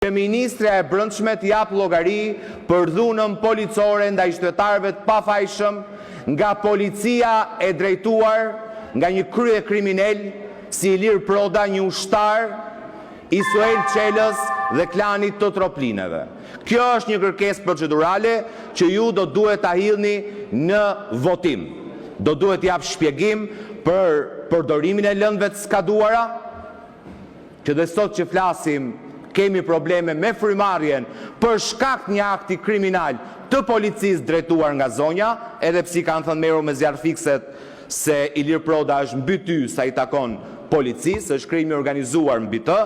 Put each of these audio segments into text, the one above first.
Ministrja e Brendshme të jap llogari për dhunën policore ndaj qytetarëve të pafajshëm nga policia e drejtuar nga një krye kriminal si Ilir Proda, një ushtar i Suel Çelës dhe klanit të Troplineve. Kjo është një kërkesë procedurale që ju do duhet ta hidhni në votim. Do duhet jap shpjegim për përdorimin e lëndëve të skaduara, që dhe sot që flasim kemi probleme me frymarrjen për shkak një akti kriminal të policisë drejtuar nga zonja, edhe pse kanë thënë merru me zjarr fikset se Ilir Proda është mbi ty sa i takon policisë, është krimi organizuar mbi të.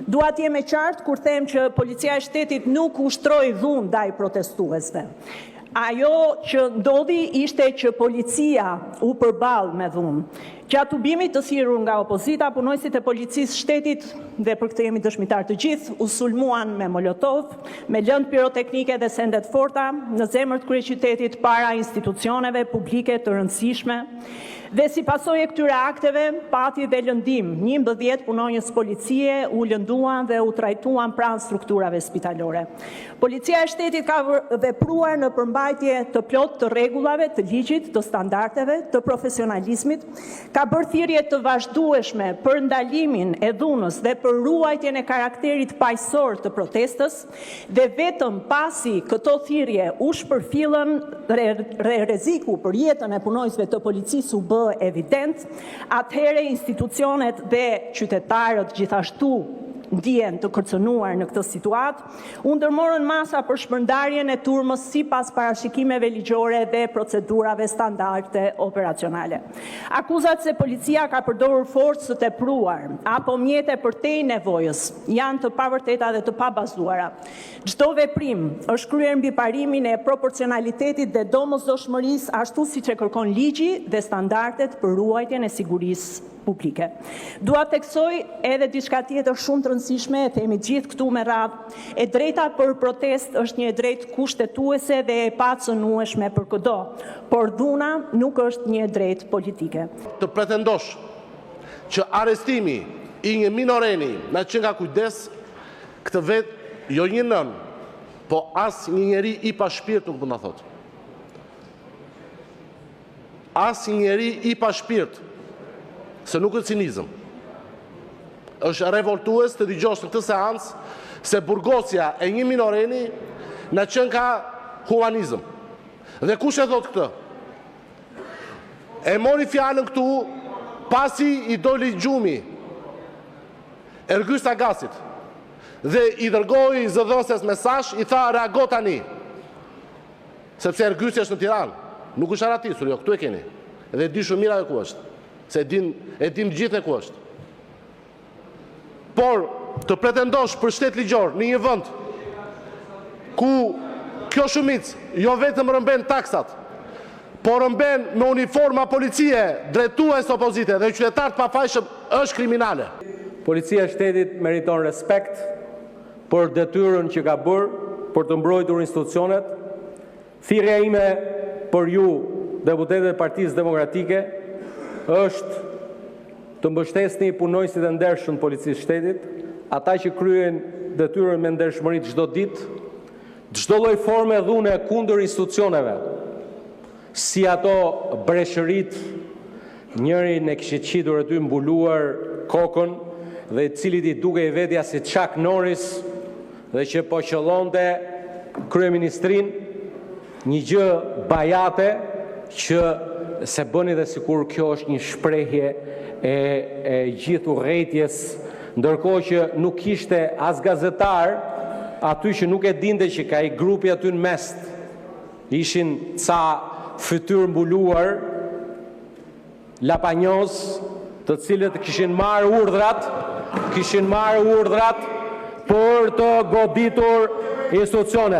Dua të jem e qartë kur them që policia e shtetit nuk ushtroi dhunë ndaj protestuesve. Ajo që ndodhi ishte që policia u përball me dhunë. Gjatë tubimit të thirrur nga opozita, punojësit e policisë shtetit, dhe për këtë jemi dëshmitar të gjithë, u sulmuan me molotov, me lëndë piroteknike dhe sende të forta në zemër të kryeqytetit para institucioneve publike të rëndësishme. Dhe si pasojë e këtyre akteve, pati dhe lëndim, 11 punonjës policie u lënduan dhe u trajtuan pranë strukturave spitalore. Policia e shtetit ka vepruar në përmbajtje të plot të rregullave, të ligjit, të standardeve, të profesionalizmit, ka bërë thirrje të vazhdueshme për ndalimin e dhunës dhe për ruajtjen e karakterit paqësor të protestës, dhe vetëm pasi këto thirrje u shpërfillën dhe rreziku për jetën e punonjësve të policisë u bë evident, atëherë institucionet dhe qytetarët gjithashtu ndihen të kërcënuar në këtë situatë, u ndërmorën masa për shpërndarjen e turmës sipas parashikimeve ligjore dhe procedurave standarde operacionale. Akuzat se policia ka përdorur forcë të tepruar apo mjete përtej nevojës janë të pavërteta dhe të pabazuara. Çdo veprim është kryer mbi parimin e proporcionalitetit dhe domosdoshmërisë, ashtu siç e kërkon ligji dhe standardet për ruajtjen e sigurisë publike. Dua të theksoj edhe diçka tjetër shumë të rëndësishme, e themi gjithë këtu me radhë, e drejta për protest është një drejtë kushtetuese dhe e pacënueshme për çdo, por dhuna nuk është një drejtë politike. Të pretendosh që arrestimi i një minoreni me që nga kujdes, këtë vetë jo një nën, po as një njeri i pa shpirt nuk mund ta thotë. As një njeri i pa shpirt, se nuk është cinizëm. Është revoltues të dëgjosh në këtë seancë se burgosja e një minoreni në qenë ka humanizëm. Dhe kush e thot këtë? E mori fjalën këtu pasi i doli gjumi Ergyst Agasit dhe i dërgoi zëdhëses mesazh, i tha reago tani. Sepse Ergyst është në Tiranë, nuk është aratisur, jo, këtu e keni. Dhe di shumë mirë ajo ku është. Se e dim gjithë e ku është. Por të pretendosh për shtet ligjor në një vend ku kjo shumicë jo vetëm rëmben taksat, por rëmben me uniforma policie, drejtues opozite dhe qytetar të pafajshëm, është kriminale. Policia e shtetit meriton respekt për detyrën që ka bërë për të mbrojtur institucionet. Thirrja ime për ju, deputetët e Partisë Demokratike, është të mbështesni punonjësit e ndershëm të policisë shtetit, ata që kryen detyrën me ndershmëri çdo ditë, çdo lloj forme dhune kundër institucioneve, si ato breshërit, njërin e kishte qitur aty mbuluar kokën dhe i cili i dukej vetja si Chuck Norris dhe që po qëllonte kryeministrin, një gjë bajate që se bëni dhe sikur kjo është një shprehje e gjithë urrëties, ndërkohë që nuk kishte as gazetar aty që nuk e dinte që ka i grupi aty në mes. Ishin ca fytyrë mbuluar, lapanjos, të cilët kishin marrë urdhrat për të goditur institucionet.